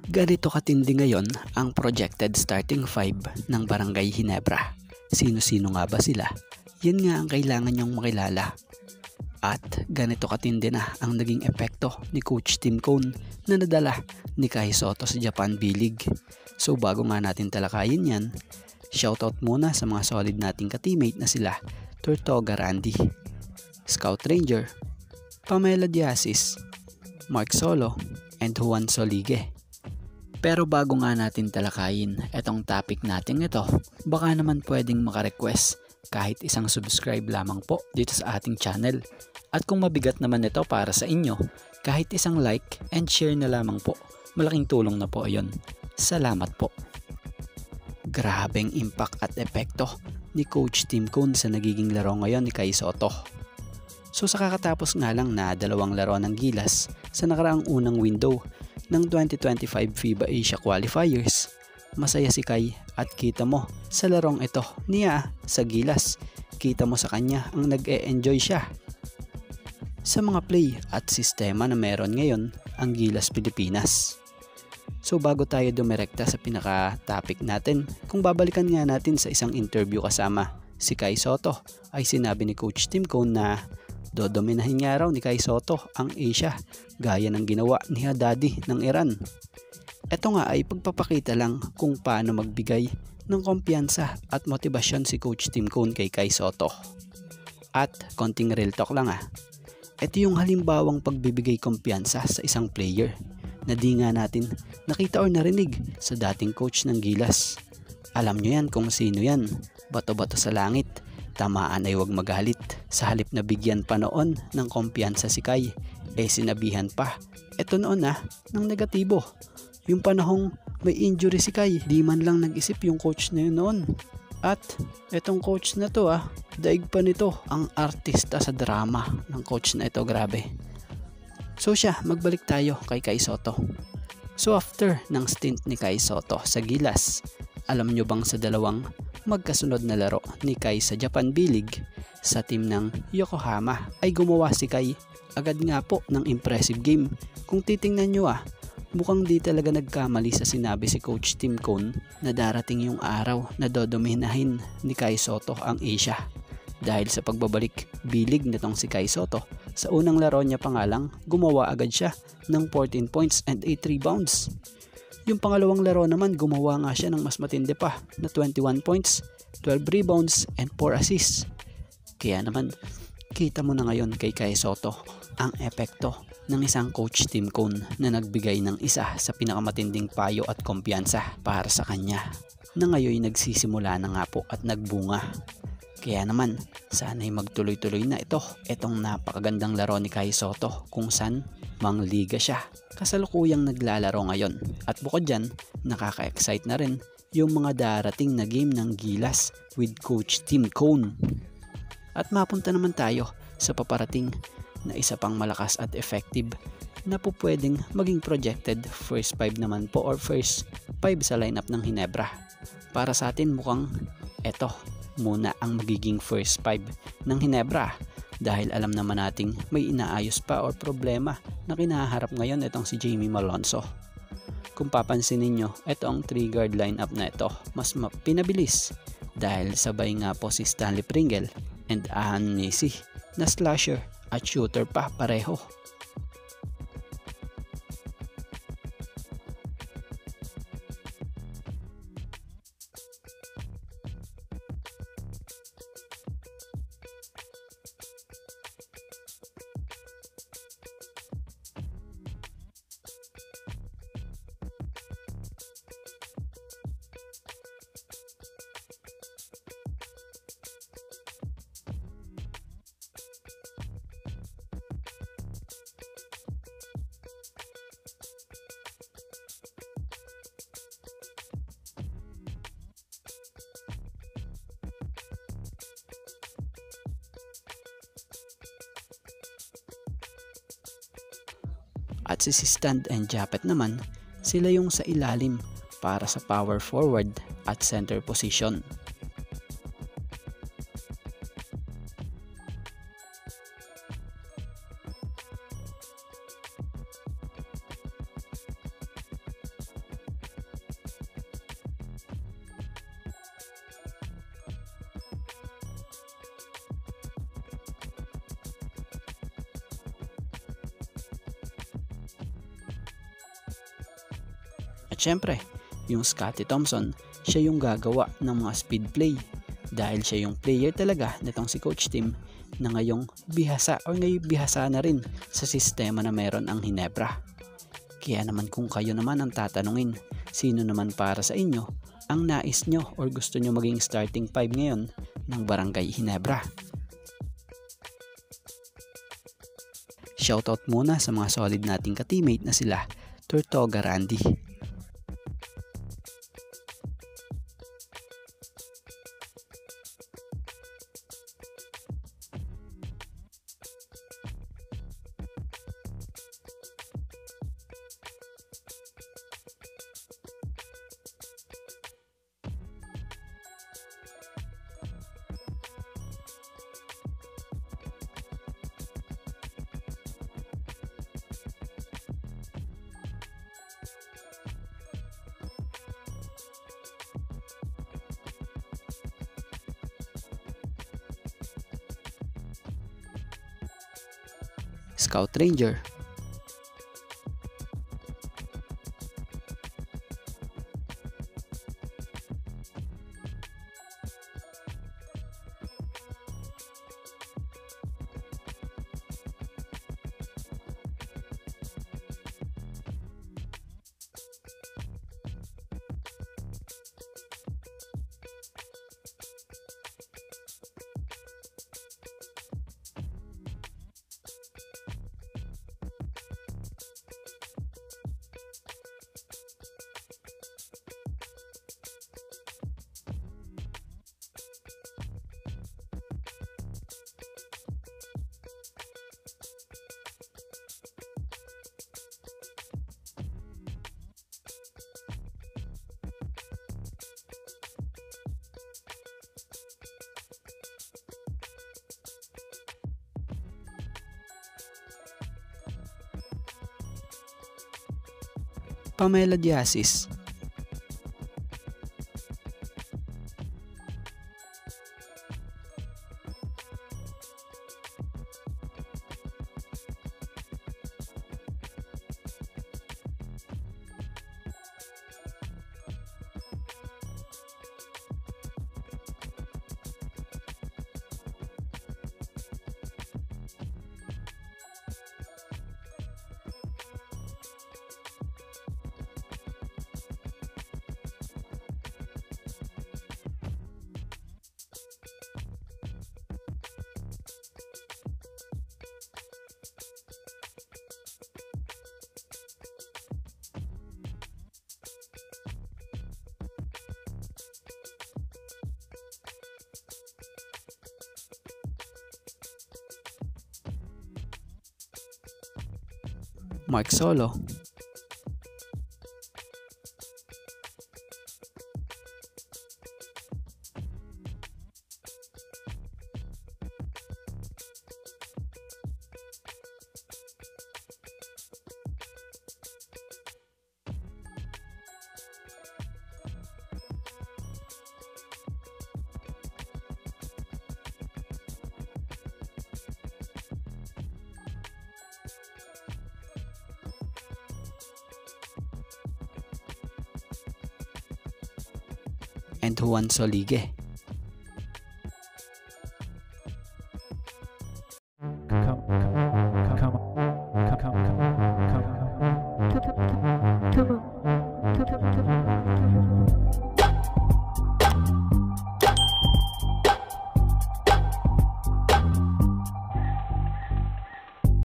Ganito katindi ngayon ang projected starting five ng Barangay Ginebra. Sino-sino nga ba sila? Yan nga ang kailangan nyong makilala. At ganito katindi na ang naging epekto ni Coach Tim Cone na nadala ni Kai Sotto sa Japan B-League. So bago nga natin talakayin yan, shoutout muna sa mga solid nating ka-teammate na sila Tortuga Randy, Scout Ranger, Pamela Diasis, Mark Solo, and Juan Solige. Pero bago nga natin talakayin etong topic natin ito, baka naman pwedeng makarequest kahit isang subscribe lamang po dito sa ating channel. At kung mabigat naman ito para sa inyo, kahit isang like and share na lamang po, malaking tulong na po yon. Salamat po. Grabeng impact at epekto ni Coach Tim Cone sa nagiging laro ngayon ni Kai Sotto. So sa kakatapos nga lang na 2 laro ng Gilas sa nakaraang unang window ng 2025 FIBA Asia Qualifiers, masaya si Kai at kita mo sa larong ito niya sa Gilas, kita mo sa kanya ang nag-e-enjoy siya sa mga play at sistema na meron ngayon ang Gilas Pilipinas. So bago tayo dumirekta sa pinaka-topic natin, kung babalikan nga natin sa isang interview kasama si Kai Sotto, ay sinabi ni Coach Tim Cone na dodominahin nga raw ni Kai Sotto ang Asia gaya ng ginawa ni Haddadi ng Iran. Ito nga ay pagpapakita lang kung paano magbigay ng kumpiyansa at motibasyon si Coach Tim Cone kay Kai Sotto. At konting real talk lang ito yung halimbawang pagbibigay kumpiyansa sa isang player na di nga natin nakita or narinig sa dating coach ng Gilas. Alam nyo yan kung sino yan, bato-bato sa langit, tamaan ay huwag magalit. Sa halip na bigyan pa noon ng kumpiyansa si Kai, sinabihan pa eto noon ng negatibo. Yung panahong may injury si Kai, di man lang nag-isip yung coach na yun noon. At etong coach na to daig pa nito ang artista sa drama ng coach na ito, grabe. So siya, magbalik tayo kay Kai Sotto. So after ng stint ni Kai Sotto sa Gilas, alam nyo bang sa dalawang magkasunod na laro ni Kai sa Japan B-League sa team ng Yokohama ay gumawa si Kai agad nga po ng impressive game. Kung titingnan nyo mukhang di talaga nagkamali sa sinabi si Coach Tim Cone na darating yung araw na dodominahin ni Kai Sotto ang Asia. Dahil sa pagbabalik B-League nitong si Kai Sotto, sa unang laro niya pa nga lang, gumawa agad siya ng 14 points and 8 rebounds. Yung pangalawang laro naman, gumawa nga siya ng mas matindi pa na 21 points, 12 rebounds and 4 assists. Kaya naman, kita mo na ngayon kay Kai Sotto ang epekto ng isang Coach Tim Cone na nagbigay ng isa sa pinakamatinding payo at kumpiyansa para sa kanya na ngayon nagsisimula na nga po at nagbunga. Kaya naman, sana'y magtuloy-tuloy na itong napakagandang laro ni Kai Sotto kung saan mangliga siya. Kasalukuyang naglalaro ngayon at bukod dyan, nakaka-excite na rin yung mga darating na game ng Gilas with Coach Tim Cone. At mapunta naman tayo sa paparating na isa pang malakas at effective na po pwedeng maging projected first 5 naman po or first 5 sa lineup ng Ginebra. Para sa atin mukhang eto muna ang magiging first 5 ng Ginebra dahil alam naman nating may inaayos pa or problema na kinaharap ngayon itong si Jamie Malonzo. Kung papansin ninyo, ito ang 3 guard lineup na ito mas pinabilis dahil sabay nga po si Stanley Pringle and Ahan Nisi na slasher at shooter pa pareho. At si Stand and Japet naman, sila yung sa ilalim para sa power forward at center position. At syempre, yung Scottie Thompson, siya yung gagawa ng mga speed play dahil siya yung player talaga nitong si Coach Tim na ngayong bihasa na rin sa sistema na meron ang Ginebra. Kaya naman kung kayo naman ang tatanungin, sino naman para sa inyo ang nais nyo or gusto nyo maging starting 5 ngayon ng Barangay Ginebra? Shoutout muna sa mga solid nating ka-teammate na sila Tortoga Randy, Scout Ranger, Pamela Diasis, Mark Solo, and Juan Solige.